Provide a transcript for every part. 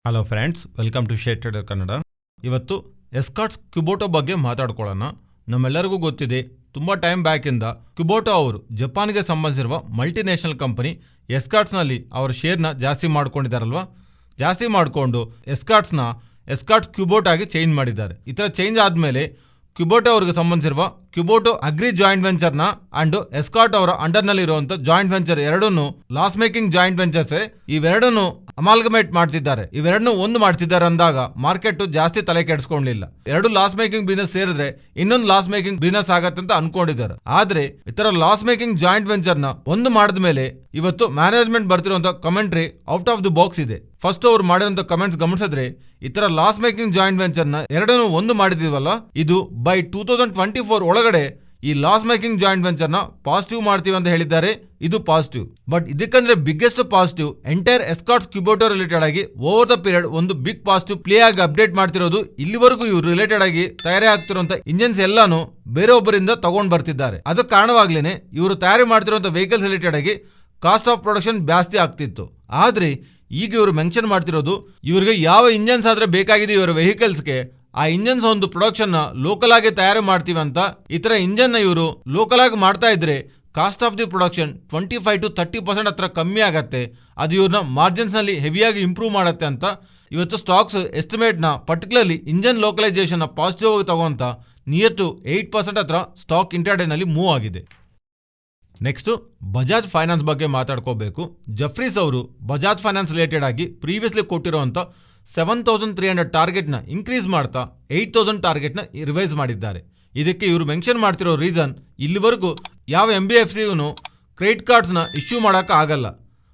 Hello friends, welcome to share trader Kannada. ಇವತ್ತು Escorts ಕ್ಯುಬೋಟೋ ಬಗ್ಗೆ ಮಾತಾಡ್ಕೊಳ್ಳೋಣ. ನಮ್ಮೆಲ್ಲರಿಗೂ ಗೊತ್ತಿದೆ, ತುಂಬ ಟೈಮ್ ಬ್ಯಾಕಿಂದ ಕ್ಯುಬೋಟೋ ಅವರು ಜಪಾನ್ಗೆ ಸಂಬಂಧಿಸಿರುವ ಮಲ್ಟಿನ್ಯಾಷನಲ್ ಕಂಪನಿ ಎಸ್ಕಾರ್ಟ್ಸ್ನಲ್ಲಿ ಅವರ ಶೇರ್ನ ಜಾಸ್ತಿ ಮಾಡ್ಕೊಂಡಿದ್ದಾರಲ್ವಾ. ಜಾಸ್ತಿ ಮಾಡಿಕೊಂಡು ಎಸ್ಕಾರ್ಟ್ಸ್ ಕ್ಯುಬೋಟೋ ಆಗಿ ಚೇಂಜ್ ಮಾಡಿದ್ದಾರೆ. ಈ ಥರ ಚೇಂಜ್ ಆದಮೇಲೆ ಕ್ಯುಬೋಟೋ ಅವರಿಗೆ ಸಂಬಂಧಿಸಿರುವ ಕ್ಯುಬೋಟೋ ಅಗ್ರಿ ಜಾಯಿಂಟ್ ವೆಂಚರ್ನ ಅಂಡ್ ಎಸ್ಕಾರ್ಟ್ ಅವರ ಅಂಡರ್ನಲ್ಲಿ ಇರುವಂಥ ಜಾಯಿಂಟ್ ವೆಂಚರ್ ಎರಡನ್ನೂ ಲಾಸ್ ಮೇಕಿಂಗ್ ಜಾಯಿಂಟ್ ವೆಂಚರ್ಸ್ ಇವೆರಡನ್ನು ಅಮಾಲ್ಗಮೇಟ್ ಮಾಡ್ತಿದ್ದಾರೆ. ಇವೆರಡನ್ನು ಒಂದು ಮಾಡ್ತಿದ್ದಾರೆ ಅಂದಾಗ ಮಾರ್ಕೆಟ್ ಜಾಸ್ತಿ ತಲೆ ಕೆಡಿಸ್ಕೊಳ್ಳಿಲ್ಲ. ಎರಡು ಲಾಸ್ ಮೇಕಿಂಗ್ ಬಿಸ್ನೆಸ್ ಸೇರಿದ್ರೆ ಇನ್ನೊಂದು ಲಾಸ್ ಮೇಕಿಂಗ್ ಬಿಸ್ನೆಸ್ ಆಗತ್ತೆ ಅಂತ ಅನ್ಕೊಂಡಿದ್ದಾರೆ. ಆದ್ರೆ ಇತರ ಲಾಸ್ ಮೇಕಿಂಗ್ ಜಾಯಿಂಟ್ ವೆಂಚರ್ ನ ಒಂದು ಮಾಡಿದ ಮೇಲೆ ಇವತ್ತು ಮ್ಯಾನೇಜ್ಮೆಂಟ್ ಬರ್ತಿರುವಂತ commentary out of the box ಇದೆ. ಫಸ್ಟ್ ಅವ್ರು ಮಾಡಿರುವಂತ ಕಮೆಂಟ್ಸ್ ಗಮನಿಸಿದ್ರೆ, ಇತರ ಲಾಸ್ ಮೇಕಿಂಗ್ ಜಾಯಿಂಟ್ ವೆಂಚರ್ ನ ಎರಡನ್ನು ಒಂದು ಮಾಡಿದೀವಲ್ಲ, ಇದು ಬೈ 2024 ಒಳಗಡೆ ಈ ಲಾಸ್ ಮೇಕಿಂಗ್ ಜಾಯಿಂಟ್ ವೆಂಚರ್ ನ ಪಾಸಿಟಿವ್ ಮಾಡ್ತೀವಿ ಅಂತ ಹೇಳಿದ್ದಾರೆ. ಇದು ಪಾಸಿಟಿವ್. ಬಟ್ ಇದಕ್ಕಂದ್ರೆ biggest positive entire Escorts Kubota related ಆಗಿ ಓವರ್ ದ ಪೀರಿಯಡ್ ಒಂದು ಬಿಗ್ ಪಾಸಿಟಿವ್ ಪ್ಲೇ ಆಗಿ ಅಪ್ಡೇಟ್ ಮಾಡ್ತಿರೋದು. ಇಲ್ಲಿವರೆಗೂ ಇವ್ರು ರಿಲೇಟೆಡ್ ಆಗಿ ತಯಾರಿ ಆಗ್ತಿರುವಂತ ಇಂಜಿನ್ಸ್ ಎಲ್ಲಾನು ಬೇರೆಯೊಬ್ಬರಿಂದ ತಗೊಂಡ್ ಬರ್ತಿದ್ದಾರೆ. ಅದಕ್ಕೆ ಕಾರಣವಾಗ್ಲೇನೆ ಇವರು ತಯಾರಿ ಮಾಡ್ತಿರುವಂತ ವೆಹಿಕಲ್ಸ್ ರಿಲೇಟೆಡ್ ಆಗಿ ಕಾಸ್ಟ್ ಆಫ್ ಪ್ರೊಡಕ್ಷನ್ ಜಾಸ್ತಿ ಆಗ್ತಿತ್ತು. ಆದ್ರೆ ಈಗ ಇವರು ಮೆನ್ಷನ್ ಮಾಡ್ತಿರೋದು, ಇವರಿಗೆ ಯಾವ ಇಂಜನ್ಸ್ ಆದ್ರೆ ಬೇಕಾಗಿದೆ ಇವರ ವೆಹಿಕಲ್ಸ್ಗೆ, ಆ ಇಂಜನ್ಸ್ ಒಂದು ಪ್ರೊಡಕ್ಷನ್ ನ ಲೋಕಲ್ ಆಗಿ ತಯಾರು ಮಾಡ್ತೀವಿ ಅಂತ. ಈ ತರ ಇಂಜನ್ ನ ಇವರು ಲೋಕಲ್ ಆಗಿ ಮಾಡ್ತಾ ಇದ್ರೆ cost of the production 25 to 30% ಹತ್ರ ಕಮ್ಮಿ ಆಗತ್ತೆ. ಅದು ಇವ್ರನ್ನ ಮಾರ್ಜಿನ್ಸ್ ನಲ್ಲಿ ಹೆವಿಯಾಗಿ ಇಂಪ್ರೂವ್ ಮಾಡತ್ತೆ ಅಂತ ಇವತ್ತು ಸ್ಟಾಕ್ಸ್ ಎಸ್ಟಿಮೇಟ್ ನ ಪರ್ಟಿಕ್ಯುಲರ್ಲಿ ಇಂಜನ್ ಲೋಕಲೈಸೇಷನ್ ನ ಪಾಸಿಟಿವ್ ಆಗಿ ತಗೊಂತ ನಿಯರ್ ಟು 8% ಹತ್ರ ಸ್ಟಾಕ್ ಇಂಟ್ರಾಡೇ ನಲ್ಲಿ ಮೂವ್ ಆಗಿದೆ. ನೆಕ್ಸ್ಟ್ ಬಜಾಜ್ ಫೈನಾನ್ಸ್ ಬಗ್ಗೆ ಮಾತಾಡ್ಕೋಬೇಕು. ಜಫ್ರೀಸ್ ಅವರು ಬಜಾಜ್ ಫೈನಾನ್ಸ್ ರಿಲೇಟೆಡ್ ಆಗಿ ಪ್ರೀವಿಯಸ್ಲಿ ಕೊಟ್ಟಿರುವಂತ 7,300 ಟಾರ್ಗೆಟ್ನ ಇನ್ಕ್ರೀಸ್ ಮಾಡ್ತಾ 8,000 ಟಾರ್ಗೆಟ್ನ ರಿವೈಸ್ ಮಾಡಿದ್ದಾರೆ. ಇದಕ್ಕೆ ಇವರು ಮೆನ್ಷನ್ ಮಾಡ್ತಿರೋ ರೀಸನ್, ಇಲ್ಲಿವರೆಗೂ ಯಾವ NBFCಗೂ ಕ್ರೆಡಿಟ್ ಕಾರ್ಡ್ಸ್ನ ಇಶ್ಯೂ ಮಾಡೋಕೆ ಆಗಲ್ಲ.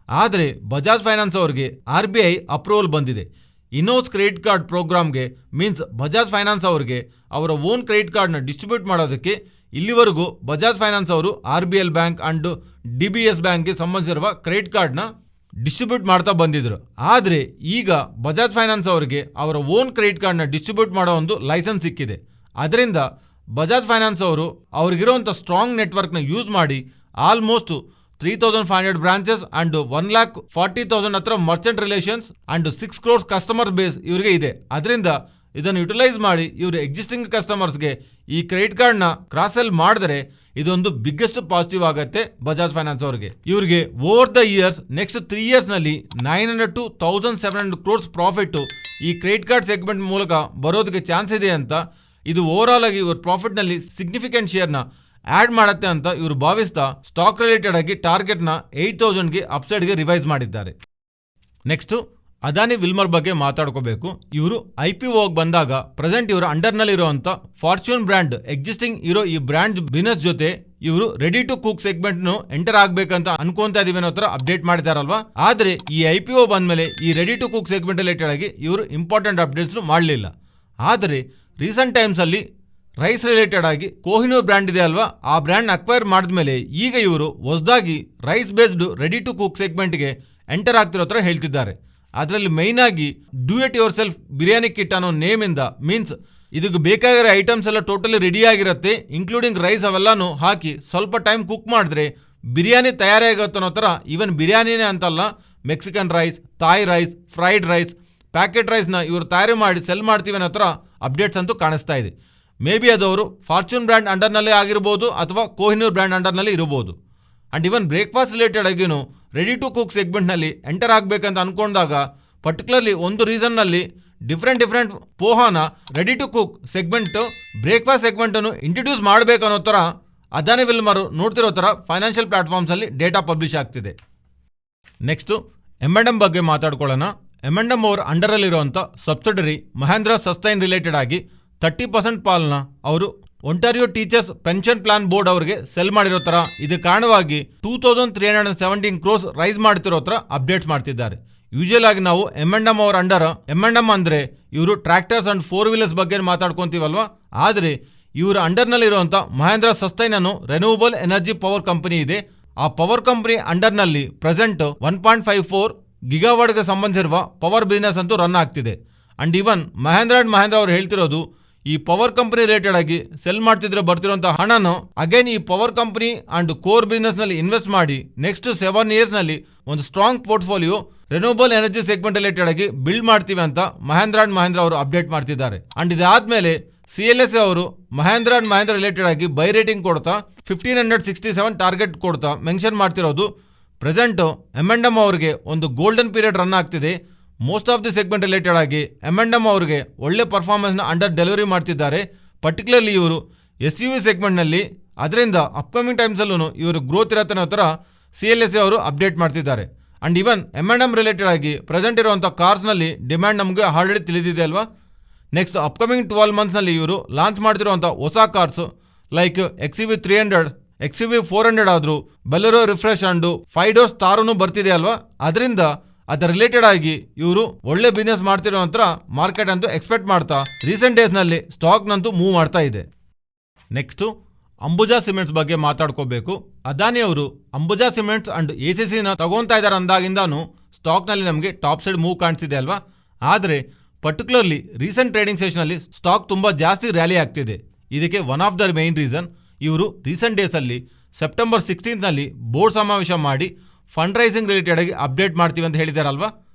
ಆದರೆ ಬಜಾಜ್ ಫೈನಾನ್ಸ್ ಅವರಿಗೆ RBI ಅಪ್ರೂವಲ್ ಬಂದಿದೆ. ಇನೋಸ್ ಕ್ರೆಡಿಟ್ ಕಾರ್ಡ್ ಪ್ರೋಗ್ರಾಮ್ಗೆ ಮೀನ್ಸ್ ಬಜಾಜ್ ಫೈನಾನ್ಸ್ ಅವರಿಗೆ ಅವರ ಓನ್ ಕ್ರೆಡಿಟ್ ಕಾರ್ಡ್ನ ಡಿಸ್ಟ್ರಿಬ್ಯೂಟ್ ಮಾಡೋದಕ್ಕೆ ಇಲ್ಲಿವರೆಗೂ ಬಜಾಜ್ ಫೈನಾನ್ಸ್ ಅವರು RBL ಬ್ಯಾಂಕ್ ಅಂಡ್ DBS ಬ್ಯಾಂಕ್ಗೆ ಸಂಬಂಧಿಸಿರುವ ಕ್ರೆಡಿಟ್ ಕಾರ್ಡ್ನ ಡಿಸ್ಟ್ರಿಬ್ಯೂಟ್ ಮಾಡ್ತಾ ಬಂದಿದ್ರು. ಆದರೆ ಈಗ ಬಜಾಜ್ ಫೈನಾನ್ಸ್ ಅವರಿಗೆ ಅವರ ಓನ್ ಕ್ರೆಡಿಟ್ ಕಾರ್ಡ್ನ ಡಿಸ್ಟ್ರಿಬ್ಯೂಟ್ ಮಾಡೋ ಒಂದು ಲೈಸೆನ್ಸ್ ಸಿಕ್ಕಿದೆ. ಅದರಿಂದ ಬಜಾಜ್ ಫೈನಾನ್ಸ್ ಅವರು ಅವ್ರಿಗಿರುವಂಥ ಸ್ಟ್ರಾಂಗ್ ನೆಟ್ವರ್ಕ್ನ ಯೂಸ್ ಮಾಡಿ ಆಲ್ಮೋಸ್ಟ್ 3,500 ಬ್ರಾಂಚಸ್ ಅಂಡ್ 1,40,000 ಹತ್ರ Merchant relations and 6 crores customer base ಇವರಿಗೆ ಇದೆ. ಅದರಿಂದ ಇದನ್ನು ಯುಟಿಲೈಸ್ ಮಾಡಿ ಇವರು ಎಕ್ಸಿಸ್ಟಿಂಗ್ ಕಸ್ಟಮರ್ಸ್ಗೆ ಈ ಕ್ರೆಡಿಟ್ ಕಾರ್ಡ್ನ ಕ್ರಾಸ್ ಸೆಲ್ ಮಾಡಿದ್ರೆ ಇದೊಂದು ಬಿಗ್ಗೆಸ್ಟ್ ಪಾಸಿಟಿವ್ ಆಗುತ್ತೆ ಬಜಾಜ್ ಫೈನಾನ್ಸ್ ಅವರಿಗೆ. ಇವರಿಗೆ over the years next 3 years ನಲ್ಲಿ 900 to 1,700 crores ಪ್ರಾಫಿಟ್ ಈ ಕ್ರೆಡಿಟ್ ಕಾರ್ಡ್ ಸೆಗ್ಮೆಂಟ್ ಮೂಲಕ ಬರೋದಕ್ಕೆ ಚಾನ್ಸ್ ಇದೆ ಅಂತ. ಇದು ಓವರ್ ಆಲ್ ಆಗಿ ಇವ್ರ ಪ್ರಾಫಿಟ್ ನಲ್ಲಿ ಸಿಗ್ನಿಫಿಕೆಂಟ್ ಶೇರ್ನ ಆಡ್ ಮಾಡುತ್ತೆ ಅಂತ ಇವರು ಭಾವಿಸ್ತಾ ಸ್ಟಾಕ್ ರಿಲೇಟೆಡ್ ಆಗಿ ಟಾರ್ಗೆಟ್ನ 8,000ಗೆ ಅಪ್ಸೈಡ್ಗೆ ರಿವೈಸ್ ಮಾಡಿದ್ದಾರೆ. ನೆಕ್ಸ್ಟ್ ಅದಾನಿ ವಿಲ್ಮರ್ ಬಗ್ಗೆ ಮಾತಾಡ್ಕೋಬೇಕು. ಇವರು IPO ಬಂದಾಗ ಪ್ರೆಸೆಂಟ್ ಇವರ ಅಂಡರ್ನಲ್ಲಿ ಇರುವಂತ ಫಾರ್ಚೂನ್ ಬ್ರ್ಯಾಂಡ್ ಎಕ್ಸಿಸ್ಟಿಂಗ್ ಇರೋ ಈ ಬ್ರ್ಯಾಂಡ್ ಬಿಸ್ನೆಸ್ ಜೊತೆ ಇವರು ready to cook segment enter ಆಗ್ಬೇಕಂತ ಅನ್ಕೊಂತ ಇದೀವಿ ಅನ್ನೋ ತರ ಅಪ್ಡೇಟ್ ಮಾಡಿದಾರಲ್ವಾ. ಆದ್ರೆ ಈ IPO ಬಂದ್ಮೇಲೆ ಈ ready to cook segment related ಆಗಿ ಇವರು ಇಂಪಾರ್ಟೆಂಟ್ ಅಪ್ಡೇಟ್ಸ್ ಮಾಡಲಿಲ್ಲ. ಆದರೆ ರೀಸೆಂಟ್ ಟೈಮ್ಸ್ ಅಲ್ಲಿ ರೈಸ್ ರಿಲೇಟೆಡ್ ಆಗಿ ಕೋಹಿನೂರ್ ಬ್ರ್ಯಾಂಡ್ ಇದೆ ಅಲ್ವಾ, ಆ ಬ್ರ್ಯಾಂಡ್ ಅಕ್ವೈರ್ ಮಾಡಿದ್ಮೇಲೆ ಈಗ ಇವರು ಹೊಸದಾಗಿ rice based ready to cook ಸೆಗ್ಮೆಂಟ್ಗೆ ಎಂಟರ್ ಆಗ್ತಿರೋ ತರ ಹೇಳ್ತಿದ್ದಾರೆ. ಅದರಲ್ಲಿ ಮೈನ್ ಆಗಿ do it yourself biryani kit ಅನ್ನೋ ನೇಮ್ ಇಂದ ಮೀನ್ಸ್ ಇದಕ್ಕೆ ಬೇಕಾಗಿರೋ ಐಟಮ್ಸ್ ಎಲ್ಲ ಟೋಟಲಿ ರೆಡಿ ಆಗಿರುತ್ತೆ, ಇನ್ಕ್ಲೂಡಿಂಗ್ ರೈಸ್ ಅವೆಲ್ಲಾನು ಹಾಕಿ ಸ್ವಲ್ಪ ಟೈಮ್ ಕುಕ್ ಮಾಡಿದ್ರೆ ಬಿರಿಯಾನಿ ತಯಾರಾಗುತ್ತೆ ಅನ್ನೋ ಥರ. ಈವನ್ ಬಿರಿಯಾನಿನೇ ಅಂತಲ್ಲ, Mexican rice, Thai rice, fried rice, packet ರೈಸ್ನ ಇವರು ತಯಾರಿ ಮಾಡಿ ಸೆಲ್ ಮಾಡ್ತೀವಿ ಅನ್ನೋ ಥರ ಅಪ್ಡೇಟ್ಸ್ ಅಂತೂ ಕಾಣಿಸ್ತಾ ಇದೆ. ಮೇ ಬಿ ಅದವರು ಫಾರ್ಚೂನ್ ಬ್ರ್ಯಾಂಡ್ ಅಂಡರ್ನಲ್ಲೇ ಆಗಿರ್ಬೋದು ಅಥವಾ ಕೋಹಿನೂರ್ ಬ್ರ್ಯಾಂಡ್ ಅಂಡರ್ನಲ್ಲಿ ಇರಬಹುದು. ಅಂಡ್ ಇವನ್ ಬ್ರೇಕ್ಫಾಸ್ಟ್ ರಿಲೇಟೆಡ್ ಆಗಿನೂ ರೆಡಿ ಟು ಕುಕ್ ಸೆಗ್ಮೆಂಟ್ನಲ್ಲಿ ಎಂಟರ್ ಆಗಬೇಕಂತ ಅನ್ಕೊಂಡಾಗ ಪರ್ಟಿಕ್ಯುಲರ್ಲಿ ಒಂದು ರೀಸನ್ನಲ್ಲಿ ಡಿಫ್ರೆಂಟ್ ಪೋಹಾನ ready to cook segment breakfast ಸೆಗ್ಮೆಂಟನ್ನು ಇಂಟ್ರೊಡ್ಯೂಸ್ ಮಾಡಬೇಕು ಅನ್ನೋ ಥರ ಅದಾನಿ ವಿಲ್ಮರ್ ನೋಡ್ತಿರೋ ಥರ ಫೈನಾನ್ಷಿಯಲ್ ಪ್ಲಾಟ್ಫಾರ್ಮ್ಸಲ್ಲಿ ಡೇಟಾ ಪಬ್ಲಿಷ್ ಆಗ್ತಿದೆ. ನೆಕ್ಸ್ಟು M&M ಬಗ್ಗೆ ಮಾತಾಡ್ಕೊಳ್ಳೋಣ. M&M ಅವರ ಅಂಡರಲ್ಲಿರುವಂಥ ಸಬ್ಸಿಡರಿ ಮಹೇಂದ್ರ ಸಸ್ಟೈನ್ ರಿಲೇಟೆಡ್ ಆಗಿ 30% ಪಾಲ್ನ ಅವರು Ontario Teachers pension plan board ಅವರಿಗೆ ಸೆಲ್ ಮಾಡಿರೋ ತರ. ಇದಕ್ಕೆ ಕಾರಣವಾಗಿ 2,317 crores ರೈಸ್ ಮಾಡ್ತಿರೋ ತರ ಅಪ್ಡೇಟ್ಸ್ ಮಾಡ್ತಿದ್ದಾರೆ. ಯೂಶುವಲ್ ಆಗಿ ನಾವು M&M ಅವರ ಅಂಡರ್ M&M ಅಂದ್ರೆ ಇವರು ಟ್ರ್ಯಾಕ್ಟರ್ಸ್ ಅಂಡ್ 4-wheelers ಬಗ್ಗೆ ಮಾತಾಡ್ಕೊಂತೀವಲ್ವಾ. ಆದರೆ ಇವರ ಅಂಡರ್ನಲ್ಲಿ ಇರುವಂತ ಮಹೇಂದ್ರ ಸಸ್ಟೈನ್ ಅನ್ನು ರೆನ್ಯೂವಬಲ್ ಎನರ್ಜಿ ಪವರ್ ಕಂಪನಿ ಇದೆ. ಆ ಪವರ್ ಕಂಪನಿ ಅಂಡರ್ನಲ್ಲಿ ಪ್ರೆಸೆಂಟ್ 1.54 ಗಿಗಾವಾಟ್ಗೆ ಸಂಬಂಧಿಸಿರುವ ಪವರ್ ಬಿಸ್ನೆಸ್ ಅಂತೂ ರನ್ ಆಗ್ತಿದೆ. ಅಂಡ್ ಇವನ್ ಮಹೇಂದ್ರ ಅವರು ಹೇಳ್ತಿರೋದು, ಈ ಪವರ್ ಕಂಪನಿ ರಿಲೇಟೆಡ್ ಆಗಿ ಸೆಲ್ ಮಾಡ್ತಿದ್ರೆ ಬರ್ತಿರುವಂತ ಹಣನು ಅಗೇನ್ ಈ power company and core business ನಲ್ಲಿ ಇನ್ವೆಸ್ಟ್ ಮಾಡಿ ನೆಕ್ಸ್ಟ್ 7 years ನಲ್ಲಿ ಒಂದು strong portfolio renewable energy segment related ಆಗಿ ಬಿಲ್ಡ್ ಮಾಡ್ತೀವಿ ಅಂತ ಮಹೇಂದ್ರ ಅಂಡ್ ಮಹೇಂದ್ರ ಅವರು ಅಪ್ಡೇಟ್ ಮಾಡ್ತಿದ್ದಾರೆ. ಅಂಡ್ ಇದಾದ್ಮೇಲೆ CLSA ಅವರು ಮಹೇಂದ್ರ ಅಂಡ್ ಮಹೇಂದ್ರ ರಿಲೇಟೆಡ್ ಆಗಿ ಬೈ ರೇಟಿಂಗ್ ಕೊಡ್ತಾ 1567 ಟಾರ್ಗೆಟ್ ಕೊಡ್ತಾ ಮೆನ್ಷನ್ ಮಾಡ್ತಿರೋದು. ಪ್ರೆಸೆಂಟ್ M&M ಅವರಿಗೆ ಒಂದು ಗೋಲ್ಡನ್ ಪೀರಿಯಡ್ ರನ್ ಆಗ್ತಿದೆ. Most of the segment related ಆಗಿ M&M ಅವರಿಗೆ ಒಳ್ಳೆ ಪರ್ಫಾರ್ಮೆನ್ಸ್ನ ಅಂಡರ್ ಡೆಲಿವರಿ ಮಾಡ್ತಿದ್ದಾರೆ. ಪರ್ಟಿಕ್ಯುಲರ್ಲಿ ಇವರು SUV ಸೆಗ್ಮೆಂಟ್ನಲ್ಲಿ, ಅದರಿಂದ ಅಪ್ಕಮಿಂಗ್ ಟೈಮ್ಸಲ್ಲೂ ಇವರು ಗ್ರೋತ್ ಇರತ್ತೆ ಅನ್ನೋ ಥರ CLSA ಅವರು ಅಪ್ಡೇಟ್ ಮಾಡ್ತಿದ್ದಾರೆ. ಅಂಡ್ ಈವನ್ M&M ರಿಲೇಟೆಡ್ ಆಗಿ ಪ್ರೆಸೆಂಟ್ ಇರುವಂಥ ಕಾರ್ಸ್ನಲ್ಲಿ ಡಿಮ್ಯಾಂಡ್ ನಮಗೆ ಆಲ್ರೆಡಿ ತಿಳಿದಿದೆ ಅಲ್ವಾ. ನೆಕ್ಸ್ಟ್ ಅಪ್ಕಮಿಂಗ್ 12 ಮಂತ್ಸ್ನಲ್ಲಿ ಇವರು ಲಾಂಚ್ ಮಾಡ್ತಿರುವಂಥ ಹೊಸ ಕಾರ್ಸ್ ಲೈಕ್ XUV 300, XUV 400 ಆದರೂ ಬೆಲೆರೋ ರಿಫ್ರೆಶ್ ಅಂಡ್ 5 ಡೋರ್ಸ್ ತಾರೂ ಬರ್ತಿದೆ ಅಲ್ವಾ. ಅದರಿಂದ ಅದರ ರಿಲೇಟೆಡ್ ಆಗಿ ಇವರು ಒಳ್ಳೆ ಬಿಸ್ನೆಸ್ ಮಾಡ್ತಿರೋ ನಂತರ ಮಾರ್ಕೆಟ್ ಅಂತೂ ಎಕ್ಸ್ಪೆಕ್ಟ್ ಮಾಡ್ತಾ ರೀಸೆಂಟ್ ಡೇಸ್ನಲ್ಲಿ ಸ್ಟಾಕ್ನಂತೂ ಮೂವ್ ಮಾಡ್ತಾ ಇದೆ. ನೆಕ್ಸ್ಟು ಅಂಬುಜಾ ಸಿಮೆಂಟ್ಸ್ ಬಗ್ಗೆ ಮಾತಾಡ್ಕೋಬೇಕು. ಅದಾನಿ ಅವರು ಅಂಬುಜಾ ಸಿಮೆಂಟ್ಸ್ ಅಂಡ್ ACCನ ತಗೊತಾ ಇದ್ದಾರೆ ಅಂದಾಗಿಂದಾನು ಸ್ಟಾಕ್ನಲ್ಲಿ ನಮಗೆ ಟಾಪ್ ಸೈಡ್ ಮೂವ್ ಕಾಣಿಸ್ತಿದೆ ಅಲ್ವಾ. ಆದರೆ ಪರ್ಟಿಕ್ಯುಲರ್ಲಿ ರೀಸೆಂಟ್ ಟ್ರೇಡಿಂಗ್ ಸೆಷನಲ್ಲಿ ಸ್ಟಾಕ್ ತುಂಬ ಜಾಸ್ತಿ ರ್ಯಾಲಿ ಆಗ್ತಿದೆ. ಇದಕ್ಕೆ one of the main reason, ಇವರು ರೀಸೆಂಟ್ ಡೇಸಲ್ಲಿ ಸೆಪ್ಟೆಂಬರ್ 16ನಲ್ಲಿ ಬೋರ್ಡ್ ಸಮಾವೇಶ ಮಾಡಿ ಫಂಡ್ ರೈಸಿಂಗ್ ರಿಲೇಟೆಡ್ ಆಗಿ ಅಪ್ಡೇಟ್ ಮಾಡ್ತೀವಿ ಅಂತ ಹೇಳಿದಾರಲ್ವಾ.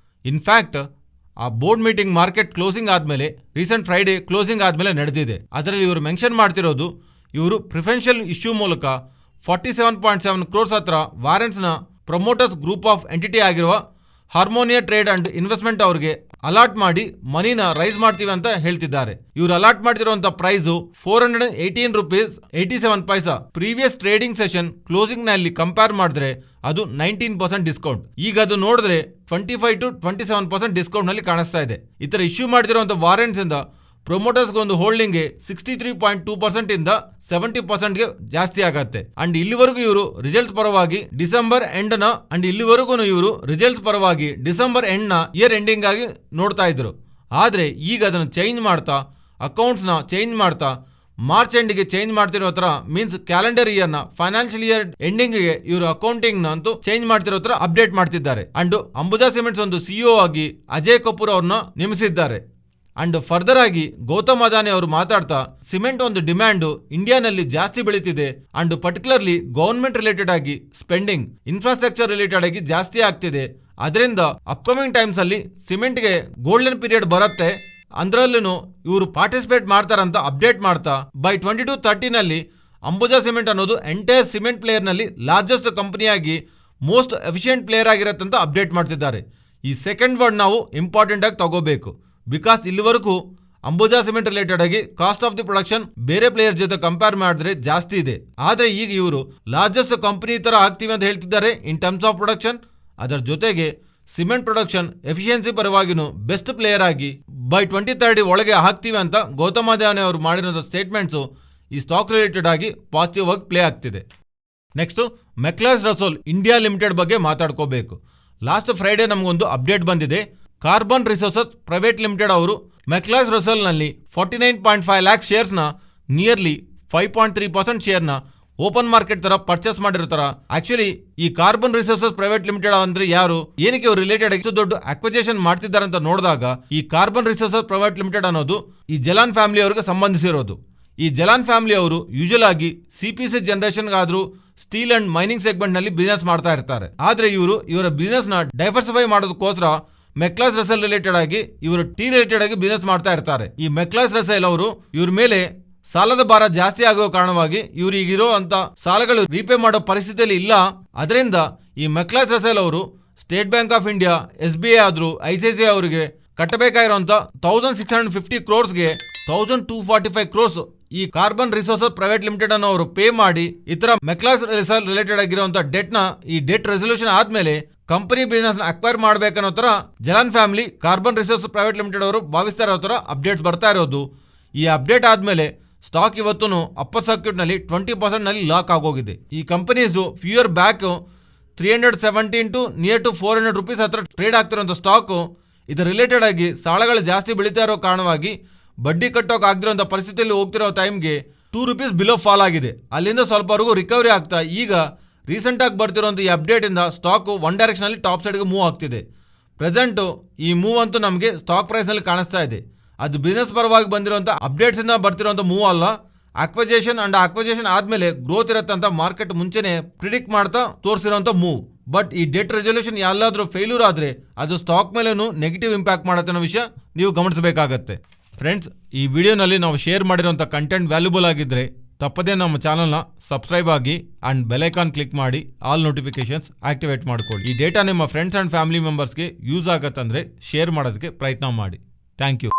ಇನ್ಫ್ಯಾಕ್ಟ್ ಆ ಬೋರ್ಡ್ ಮೀಟಿಂಗ್ ಮಾರ್ಕೆಟ್ ಕ್ಲೋಸಿಂಗ್ ಆದಮೇಲೆ, ರೀಸೆಂಟ್ ಫ್ರೈಡೇ ಕ್ಲೋಸಿಂಗ್ ಆದಮೇಲೆ ನಡೆದಿದೆ. ಅದರಲ್ಲಿ ಇವರು ಮೆನ್ಷನ್ ಮಾಡ್ತಿರೋದು, ಇವರು ಪ್ರಿಫರೆನ್ಷಿಯಲ್ ಇಶ್ಯೂ ಮೂಲಕ 47.7 ಕ್ರೋರ್ಸ್ ಹತ್ರ ವಾರೆಂಟ್ಸ್ನ ಪ್ರಮೋಟರ್ಸ್ ಗ್ರೂಪ್ ಆಫ್ ಎಂಟಿಟಿ ಆಗಿರುವ ಹಾರ್ಮೋನಿಯಾ ಟ್ರೇಡ್ ಅಂಡ್ ಇನ್ವೆಸ್ಟ್ಮೆಂಟ್ ಅವರಿಗೆ ಅಲಾಟ್ ಮಾಡಿ ಮನಿನ ರೈಸ್ ಮಾಡ್ತೀವಿ ಅಂತ ಹೇಳ್ತಿದ್ದಾರೆ. ಇವರು ಅಲಾಟ್ ಮಾಡ್ತಿರುವಂತ ಪ್ರೈಸು 418 ರೂಪೀಸ್ 87 ಪೈಸಾ. ಪ್ರೀವಿಯಸ್ ಟ್ರೇಡಿಂಗ್ ಸೆಷನ್ ಕ್ಲೋಸಿಂಗ್ ನಲ್ಲಿ ಕಂಪೇರ್ ಮಾಡಿದ್ರೆ ಅದು 19% ಡಿಸ್ಕೌಂಟ್. ಈಗ ಅದು ನೋಡಿದ್ರೆ 25 to 27% ಡಿಸ್ಕೌಂಟ್ ನಲ್ಲಿ ಕಾಣಿಸ್ತಾ ಇದೆ. ಈ ತರ ಇಶ್ಯೂ ಮಾಡ್ತಿರುವಂತ ವಾರೆಂಟ್ಸ್ ಇಂದ ಪ್ರೊಮೋಟರ್ಸ್ಗೆ ಒಂದು ಹೋಲ್ಡಿಂಗ್ಗೆ 63.2% ಇಂದ 70%ಗೆ ಜಾಸ್ತಿ ಆಗತ್ತೆ. ಅಂಡ್ ಇಲ್ಲಿವರೆಗೂ ಇವರು ರಿಸಲ್ಟ್ಸ್ ಪರವಾಗಿ ಡಿಸೆಂಬರ್ ಎಂಡ್ ನ ಇಯರ್ ಎಂಡಿಂಗ್ ಆಗಿ ನೋಡ್ತಾ ಇದ್ರು. ಆದ್ರೆ ಈಗ ಅದನ್ನು ಚೇಂಜ್ ಮಾಡ್ತಾ, ಅಕೌಂಟ್ಸ್ನ ಚೇಂಜ್ ಮಾಡ್ತಾ ಮಾರ್ಚ್ ಎಂಡ್ಗೆ ಚೇಂಜ್ ಮಾಡ್ತಿರೋ ತರ, ಮೀನ್ಸ್ ಕ್ಯಾಲೆಂಡರ್ ಇಯರ್ ನ ಫೈನಾನ್ಷಿಯಲ್ ಇಯರ್ ಎಂಡಿಂಗ್ಗೆ ಇವರು ಅಕೌಂಟಿಂಗ್ ನ ಅಂತೂ ಚೇಂಜ್ ಮಾಡ್ತಿರೋ ತರ ಅಪ್ಡೇಟ್ ಮಾಡ್ತಿದ್ದಾರೆ. ಅಂಡ್ ಅಂಬುಜಾ ಸಿಮೆಂಟ್ಸ್ ಒಂದು CEO ಆಗಿ ಅಜಯ್ ಕಪೂರ್ ಅವ್ರನ್ನ ನೇಮಿಸಿದ್ದಾರೆ. ಅಂಡ್ ಫರ್ದರ್ ಆಗಿ ಗೌತಮ್ ಅದಾನಿ ಅವರು ಮಾತಾಡ್ತಾ, ಸಿಮೆಂಟ್ ಒಂದು ಡಿಮ್ಯಾಂಡ್ ಇಂಡಿಯಾನಲ್ಲಿ ಜಾಸ್ತಿ ಬೆಳೀತಿದೆ ಅಂಡ್ ಪರ್ಟಿಕ್ಯುಲರ್ಲಿ ಗವರ್ಮೆಂಟ್ ರಿಲೇಟೆಡ್ ಆಗಿ ಸ್ಪೆಂಡಿಂಗ್, ಇನ್ಫ್ರಾಸ್ಟ್ರಕ್ಚರ್ ರಿಲೇಟೆಡ್ ಆಗಿ ಜಾಸ್ತಿ ಆಗ್ತಿದೆ. ಅದರಿಂದ ಅಪ್ಕಮಿಂಗ್ ಟೈಮ್ಸ್ ಅಲ್ಲಿ ಸಿಮೆಂಟ್ಗೆ ಗೋಲ್ಡನ್ ಪೀರಿಯಡ್ ಬರುತ್ತೆ, ಅದರಲ್ಲೂ ಇವರು ಪಾರ್ಟಿಸಿಪೇಟ್ ಮಾಡ್ತಾರಂತ ಅಪ್ಡೇಟ್ ಮಾಡ್ತಾ, ಬೈ 2030 ನಲ್ಲಿ ಅಂಬುಜಾ ಸಿಮೆಂಟ್ ಅನ್ನೋದು ಎಂಟೈರ್ ಸಿಮೆಂಟ್ ಪ್ಲೇಯರ್ ನಲ್ಲಿ ಲಾರ್ಜೆಸ್ಟ್ ಕಂಪನಿಯಾಗಿ ಮೋಸ್ಟ್ ಎಫಿಷಿಯಂಟ್ ಪ್ಲೇಯರ್ ಆಗಿರತ್ತಂತ ಅಪ್ಡೇಟ್ ಮಾಡ್ತಿದ್ದಾರೆ. ಈ ಸೆಕೆಂಡ್ ವರ್ಡ್ ನಾವು ಇಂಪಾರ್ಟೆಂಟ್ ಆಗಿ ತಗೋಬೇಕು. ಬಿಕಾಸ್ ಇಲ್ಲಿವರೆಗೂ ಅಂಬುಜಾ ಸಿಮೆಂಟ್ ರಿಲೇಟೆಡ್ ಆಗಿ ಕಾಸ್ಟ್ ಆಫ್ ದಿ ಪ್ರೊಡಕ್ಷನ್ ಬೇರೆ ಪ್ಲೇಯರ್ ಜೊತೆ ಕಂಪೇರ್ ಮಾಡಿದ್ರೆ ಜಾಸ್ತಿ ಇದೆ. ಆದ್ರೆ ಈಗ ಇವರು ಲಾರ್ಜೆಸ್ಟ್ ಕಂಪನಿ ತರ ಆಗ್ತೀವಿ ಅಂತ ಹೇಳ್ತಿದ್ದಾರೆ ಇನ್ ಟರ್ಮ್ಸ್ ಆಫ್ ಪ್ರೊಡಕ್ಷನ್. ಅದರ ಜೊತೆಗೆ ಸಿಮೆಂಟ್ ಪ್ರೊಡಕ್ಷನ್ ಎಫಿಷಿಯನ್ಸಿ ಪರವಾಗಿನೂ ಬೆಸ್ಟ್ ಪ್ಲೇಯರ್ ಆಗಿ ಬೈ 2030 ಒಳಗೆ ಹಾಕ್ತೀವಿ ಅಂತ ಗೌತಮ್ ಅದಾನಿ ಅವರು ಮಾಡಿರೋ ಸ್ಟೇಟ್ಮೆಂಟ್ಸು ಈ ಸ್ಟಾಕ್ ರಿಲೇಟೆಡ್ ಆಗಿ ಪಾಸಿಟಿವ್ ಆಗಿ ಪ್ಲೇ ಆಗ್ತಿದೆ. ನೆಕ್ಸ್ಟ್ ಮೆಕ್ಲಾಸ್ ರಸೋಲ್ ಇಂಡಿಯಾ ಲಿಮಿಟೆಡ್ ಬಗ್ಗೆ ಮಾತಾಡ್ಕೋಬೇಕು. ಲಾಸ್ಟ್ ಫ್ರೈಡೇ ನಮಗೊಂದು ಅಪ್ಡೇಟ್ ಬಂದಿದೆ. ಕಾರ್ಬನ್ ರಿಸೋರ್ಸಸ್ ಪ್ರೈವೇಟ್ ಲಿಮಿಟೆಡ್ ಅವರು ಮೆಕ್ಲಾಸ್ ರಸೋಲ್ನಲ್ಲಿ 49.5 ಲ್ಯಾಕ್ ಶೇರ್ಸ್ನ ನಿಯರ್ಲಿ 5.3% ಶೇರ್ನ ಓಪನ್ ಮಾರ್ಕೆಟ್ ತರ ಪರ್ಚೇಸ್ ಮಾಡಿರ್ತಾರ. ಆಕ್ಚುಲಿ ಈ ಕಾರ್ಬನ್ ರಿಸೋರ್ಸಸ್ ಪ್ರೈವೇಟ್ ಲಿಮಿಟೆಡ್ ಅಂದ್ರೆ ಯಾರು, ಏನಕ್ಕೆ ಅವರು ರಿಲೇಟೆಡ್ ಎಷ್ಟು ದೊಡ್ಡ ಅಕ್ವಿಜಿಷನ್ ಮಾಡ್ತಿದ್ದಾರೆ ಅಂತ ನೋಡಿದಾಗ, ಈ ಕಾರ್ಬನ್ ರಿಸೋರ್ಸಸ್ ಪ್ರೈವೇಟ್ ಲಿಮಿಟೆಡ್ ಅನ್ನೋದು ಈ ಜಲಾನ್ ಫ್ಯಾಮಿಲಿ ಅವರಿಗೆ ಸಂಬಂಧಿಸಿರೋದು. ಈ ಜಲಾನ್ ಫ್ಯಾಮಿಲಿ ಅವರು ಯೂಶುವಲ್ ಆಗಿ CPC ಜನರೇಷನ್ಗಾದ್ರೂ ಸ್ಟೀಲ್ ಅಂಡ್ ಮೈನಿಂಗ್ ಸೆಗ್ಮೆಂಟ್ ನಲ್ಲಿ ಬಿಸ್ನೆಸ್ ಮಾಡ್ತಾ ಇರ್ತಾರೆ. ಆದ್ರೆ ಇವರ ಬಿಸ್ನೆಸ್ ನ ಡೈವರ್ಸಿಫೈ ಮಾಡೋದಕ್ಕೋಸ್ಕರ ಮೆಕ್ಲಾಸ್ ರಸೆಲ್ ರಿಲೇಟೆಡ್ ಆಗಿ ಇವರು ಟೀ ರಿಲೇಟೆಡ್ ಆಗಿ ಬಿಸ್ನೆಸ್ ಮಾಡ್ತಾ ಇರ್ತಾರೆ. ಈ ಮೆಕ್ಲಾಸ್ ರಸೆಲ್ ಅವರು ಇವ್ರ ಮೇಲೆ ಸಾಲದ ಭಾರ ಜಾಸ್ತಿ ಆಗೋ ಕಾರಣವಾಗಿ ಇವರು ಈಗಿರೋ ಅಂತ ಸಾಲಗಳು ರೀಪೇ ಮಾಡೋ ಪರಿಸ್ಥಿತಿಯಲ್ಲಿ ಇಲ್ಲ. ಅದರಿಂದ ಈ ಮೆಕ್ಲಾಸ್ ರಸೆಲ್ ಅವರು state bank of India, SBI ಆದ್ರೂ ICICI ಅವರಿಗೆ ಕಟ್ಟಬೇಕಾಗಿರುವಂತ 1650 ಕ್ರೋರ್ಸ್ಗೆ 1245 ಕ್ರೋರ್ಸ್ ಈ ಕಾರ್ಬನ್ ರಿಸೋರ್ಸಸ್ ಪ್ರೈವೇಟ್ ಲಿಮಿಟೆಡ್ ಅನ್ನು ಅವರು ಪೇ ಮಾಡಿ ಇತರ ಮೆಕ್ಲಾಸ್ ರಸೆಲ್ ರಿಲೇಟೆಡ್ ಆಗಿರುವಂತ ಡೆಟ್ ನ ಈ ಡೆಟ್ ರೆಸಲ್ಯೂಷನ್ ಆದ್ಮೇಲೆ ಕಂಪನಿ ಬಿಸ್ನೆಸ್ ನ ಅಕ್ವೈರ್ ಮಾಡಬೇಕನ್ನೋ ತರ Jalan family carbon resource private limited ಅವರು ಭಾವಿಸ್ತಾ ಇರೋ ತರ ಅಪ್ಡೇಟ್ಸ್ ಬರ್ತಾ ಇರೋದು. ಈ ಅಪ್ಡೇಟ್ ಆದ್ಮೇಲೆ ಸ್ಟಾಕ್ ಇವತ್ತು ಅಪ್ಪರ್ ಸರ್ಕ್ಯೂಟ್ ನಲ್ಲಿ 20% ನಲ್ಲಿ ಲಾಕ್ ಆಗೋಗಿದೆ. ಈ companies few year back 317 to near to 400 rupees ಹತ್ರ ಟ್ರೇಡ್ ಆಗ್ತಿರೋಂಥ ಸ್ಟಾಕ್ ಇದರ ರಿಲೇಟೆಡ್ ಆಗಿ ಸಾಲಗಳು ಜಾಸ್ತಿ ಬೆಳೀತಾ ಇರೋ ಕಾರಣವಾಗಿ ಬಡ್ಡಿ ಕಟ್ಟೋಕೆ ಆಗದಿರೋಂಥ ಪರಿಸ್ಥಿತಿಯಲ್ಲಿ ಹೋಗ್ತಿರೋ ಟೈಮ್ಗೆ 2 ರೂಪೀಸ್ ಬಿಲೋ ಫಾಲ್ ಆಗಿದೆ. ಅಲ್ಲಿಂದ ಸ್ವಲ್ಪವರೆಗೂ ರಿಕವರಿ ಆಗ್ತಾ ಈಗ ರೀಸೆಂಟ್ ಆಗಿ ಬರ್ತಿರೋಂಥ ಈ ಅಪ್ಡೇಟ್ ಇಂದ ಸ್ಟಾಕ್ ಒನ್ ಡೈರೆಕ್ಷನ್ ಅಲ್ಲಿ ಟಾಪ್ ಸೈಡ್ಗೆ ಮೂವ್ ಆಗ್ತಿದೆ. ಪ್ರೆಸೆಂಟ್ ಈ ಮೂವ್ ಅಂತೂ ನಮಗೆ ಸ್ಟಾಕ್ ಪ್ರೈಸ್ ನಲ್ಲಿ ಕಾಣಿಸ್ತಾ ಇದೆ. ಅದು ಬಿಸ್ನೆಸ್ ಪರವಾಗಿ ಬಂದಿರುವಂಥ ಅಪ್ಡೇಟ್ಸ್ ಇಂದ ಬರ್ತಿರೋಂಥ ಮೂವ್ ಅಲ್ಲ, ಅಕ್ವಿಜಿಷನ್ ಆದ್ಮೇಲೆ ಗ್ರೋತ್ ಇರುತ್ತೆ ಅಂತ ಮಾರ್ಕೆಟ್ ಮುಂಚೆನೆ ಪ್ರಿಡಿಕ್ಟ್ ಮಾಡ್ತಾ ತೋರಿಸಿರೋಂಥ ಮೂವ್. ಬಟ್ ಈ ಡೆಟ್ ರೆಸಲ್ಯೂಷನ್ ಎಲ್ಲಾದರೂ ಫೇಲ್ಯೂರ್ ಆದರೆ ಅದು ಸ್ಟಾಕ್ ಮೇಲೇನು ನೆಗೆಟಿವ್ ಇಂಪ್ಯಾಕ್ಟ್ ಮಾಡುತ್ತೆ ಅನ್ನೋ ವಿಷಯ ನೀವು ಗಮನಿಸಬೇಕಾಗತ್ತೆ. ಫ್ರೆಂಡ್ಸ್, ಈ ವಿಡಿಯೋನಲ್ಲಿ ನಾವು ಶೇರ್ ಮಾಡಿರೋಂಥ ಕಂಟೆಂಟ್ ವ್ಯಾಲ್ಯೂಬಲ್ ಆಗಿದ್ದರೆ ತಪ್ಪದೇ ನಮ್ಮ ಚಾನಲ್ನ ಸಬ್ಸ್ಕ್ರೈಬ್ ಆಗಿ ಆ್ಯಂಡ್ ಬೆಲೈಕಾನ್ ಕ್ಲಿಕ್ ಮಾಡಿ ಆಲ್ ನೋಟಿಫಿಕೇಶನ್ಸ್ ಆಕ್ಟಿವೇಟ್ ಮಾಡ್ಕೊಳ್ಳಿ. ಈ ಡೇಟಾ ನಿಮ್ಮ ಫ್ರೆಂಡ್ಸ್ ಆ್ಯಂಡ್ ಫ್ಯಾಮಿಲಿ ಮೆಂಬರ್ಸ್ಗೆ ಯೂಸ್ ಆಗತ್ತಂದರೆ ಶೇರ್ ಮಾಡೋದಕ್ಕೆ ಪ್ರಯತ್ನ ಮಾಡಿ. Thank you.